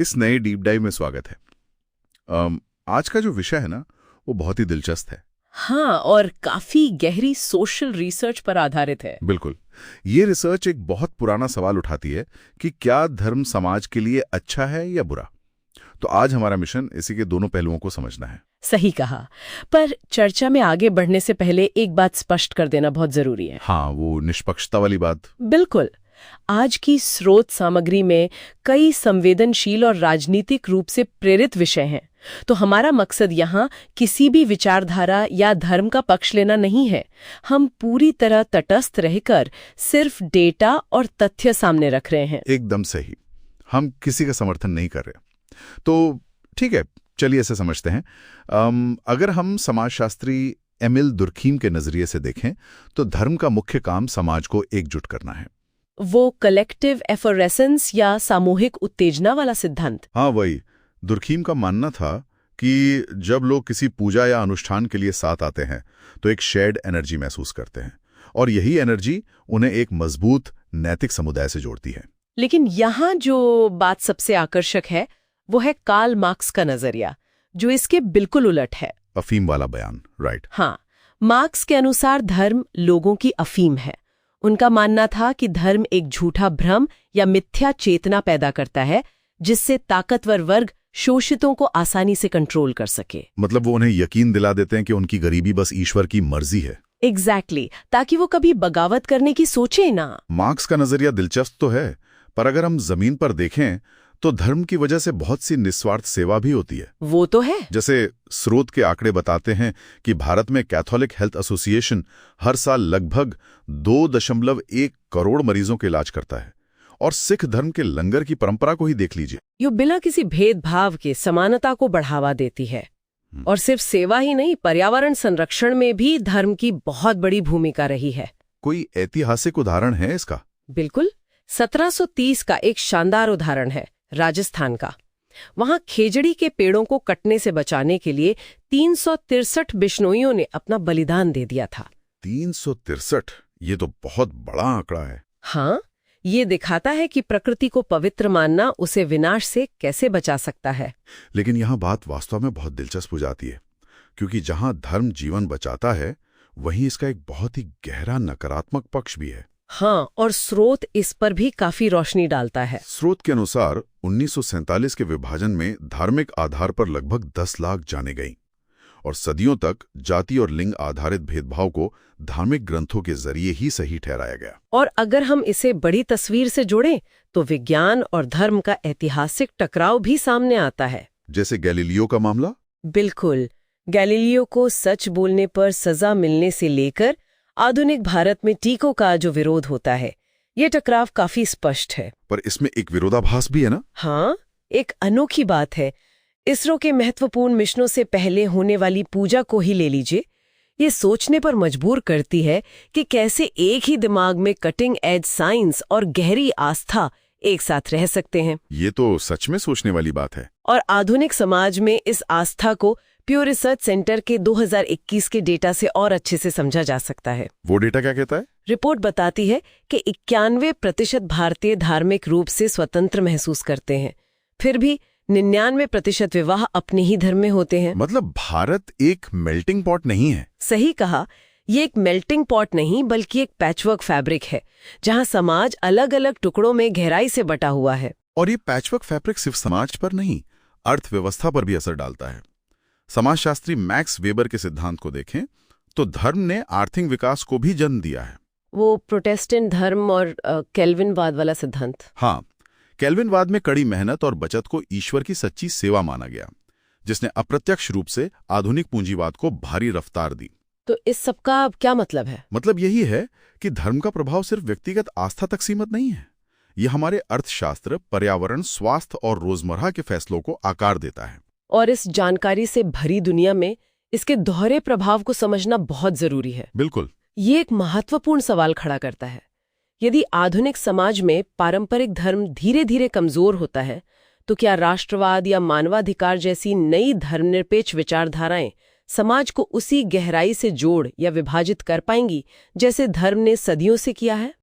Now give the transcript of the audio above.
इस नए deep dive में स्वागत है। आज का जो विषय है ना, वो बहुत ही दिलचस्प है। हाँ, और काफी गहरी सोशल रिसर्च पर आधारित है। बिल्कुल। ये रिसर्च एक बहुत पुराना सवाल उठाती है कि क्या धर्म समाज के लिए अच्छा है या बुरा। तो आज हमारा मिशन इसी के दोनों पहलुओं को समझना है। सही कहा, पर चर्चा में आगे बढ़ने से पहले एक बात स्पष्ट कर देना बहुत जरूरी है। हाँ, वो निष्पक्षता वाली बात। बिल्कुल। आज की स्रोत सामग्री में कई संवेदनशील और राजनीतिक रूप से प्रेरित विषय हैं, तो हमारा मकसद यहाँ किसी भी विचारधारा या धर्म का पक्ष लेना नहीं है। हम पूरी तरह तटस्थ रहकर सिर्फ डेटा और तथ्य सामने रख रहे हैं। एकदम सही। हम किसी का समर्थन नहीं कर रहे। तो ठीक है, चलिए इसे समझते हैं। अगर हम समाजशास्त्री एमिल दुर्खीम के नजरिए से देखें तो धर्म का मुख्य काम समाज को एकजुट करना है। वो कलेक्टिव एफरेसेंस या सामूहिक उत्तेजना वाला सिद्धांत। हाँ, वही। दुर्खीम का मानना था कि जब लोग किसी पूजा या अनुष्ठान के लिए साथ आते हैं तो एक शेयर्ड एनर्जी महसूस करते हैं, और यही एनर्जी उन्हें एक मजबूत नैतिक समुदाय से जोड़ती है। लेकिन यहाँ जो बात सबसे आकर्षक है वो है कार्ल मार्क्स का नजरिया, जो इसके बिल्कुल उलट है। अफीम वाला बयान, राइट। हाँ, मार्क्स के अनुसार धर्म लोगों की अफीम है। उनका मानना था कि धर्म एक झूठा भ्रम या मिथ्या चेतना पैदा करता है, जिससे ताकतवर वर्ग शोषितों को आसानी से कंट्रोल कर सके। मतलब वो उन्हें यकीन दिला देते हैं कि उनकी गरीबी बस ईश्वर की मर्जी है। एग्जैक्टली, ताकि वो कभी बगावत करने की सोचे ना। मार्क्स का नजरिया दिलचस्प तो है, पर अगर हम जमीन पर देखें तो धर्म की वजह से बहुत सी निस्वार्थ सेवा भी होती है। वो तो है। जैसे स्रोत के आंकड़े बताते हैं कि भारत में कैथोलिक हेल्थ एसोसिएशन हर साल लगभग 2.1 करोड़ मरीजों के इलाज करता है, और सिख धर्म के लंगर की परंपरा को ही देख लीजिए। यो बिना किसी भेदभाव के समानता को बढ़ावा देती है। और सिर्फ सेवा ही नहीं, पर्यावरण संरक्षण में भी धर्म की बहुत बड़ी भूमिका रही है। कोई ऐतिहासिक उदाहरण है इसका? बिल्कुल। 1730 का एक शानदार उदाहरण है राजस्थान का। वहां खेजड़ी के पेड़ों को कटने से बचाने के लिए 363 बिश्नोइयों ने अपना बलिदान दे दिया था। 363? ये तो बहुत बड़ा आंकड़ा है। हाँ, ये दिखाता है कि प्रकृति को पवित्र मानना उसे विनाश से कैसे बचा सकता है। लेकिन यहाँ बात वास्तव में बहुत दिलचस्प हो जाती है, क्योंकि जहां धर्म जीवन बचाता है, वहीं इसका एक बहुत ही गहरा नकारात्मक पक्ष भी है। हाँ, और स्रोत इस पर भी काफी रोशनी डालता है। स्रोत के अनुसार 1947 के विभाजन में धार्मिक आधार पर लगभग 10 लाख जाने गईं, और सदियों तक जाति और लिंग आधारित भेदभाव को धार्मिक ग्रंथों के जरिए ही सही ठहराया गया। और अगर हम इसे बड़ी तस्वीर से जोड़ें तो विज्ञान और धर्म का ऐतिहासिक टकराव भी सामने आता है। जैसे गैलीलियो का मामला। बिल्कुल। गैलीलियो को सच बोलने पर सजा मिलने से लेकर आधुनिक भारत में टीकों का जो विरोध होता है, ये टकराव काफी स्पष्ट है। पर इसमें एक विरोधाभास भी है ना? हाँ, एक अनोखी बात है। इसरो के महत्वपूर्ण मिशनों से पहले होने वाली पूजा को ही ले लीजिए। ये सोचने पर मजबूर करती है कि कैसे एक ही दिमाग में कटिंग एज साइंस और गहरी आस्था एक साथ रह सकते हैं। ये तो सच में सोचने वाली बात है। और आधुनिक समाज में इस आस्था को प्योर रिसर्च सेंटर के 2021 के डेटा से और अच्छे से समझा जा सकता है। वो डेटा क्या कहता है? रिपोर्ट बताती है कि 91% भारतीय धार्मिक रूप से स्वतंत्र महसूस करते हैं, फिर भी 99% विवाह अपने ही धर्म में होते हैं। मतलब भारत एक मेल्टिंग पॉट नहीं है। सही कहा। ये एक मेल्टिंग पॉट नहीं, बल्कि एक पैचवर्क फैब्रिक है, जहां समाज अलग अलग टुकड़ों में गहराई से बटा हुआ है। और ये पैचवर्क फैब्रिक सिर्फ समाज पर नहीं, अर्थव्यवस्था पर भी असर डालता है। समाजशास्त्री मैक्स वेबर के सिद्धांत को देखें तो धर्म ने आर्थिक विकास को भी जन्म दिया है। वो प्रोटेस्टेंट धर्म और केल्विनवाद वाला सिद्धांत। हाँ, केल्विनवाद में कड़ी मेहनत और बचत को ईश्वर की सच्ची सेवा माना गया, जिसने अप्रत्यक्ष रूप से आधुनिक पूंजीवाद को भारी रफ्तार दी। तो इस सब का क्या मतलब है? मतलब यही है कि धर्म का प्रभाव सिर्फ व्यक्तिगत आस्था तक सीमित नहीं है। यह हमारे अर्थशास्त्र, पर्यावरण, स्वास्थ्य और रोजमर्रा के फैसलों को आकार देता है। और इस जानकारी से भरी दुनिया में इसके दोहरे प्रभाव को समझना बहुत जरूरी है। बिल्कुल। ये एक महत्वपूर्ण सवाल खड़ा करता है। यदि आधुनिक समाज में पारंपरिक धर्म धीरे धीरे कमजोर होता है, तो क्या राष्ट्रवाद या मानवाधिकार जैसी नई धर्मनिरपेक्ष विचारधाराएं समाज को उसी गहराई से जोड़ या विभाजित कर पाएंगी जैसे धर्म ने सदियों से किया है?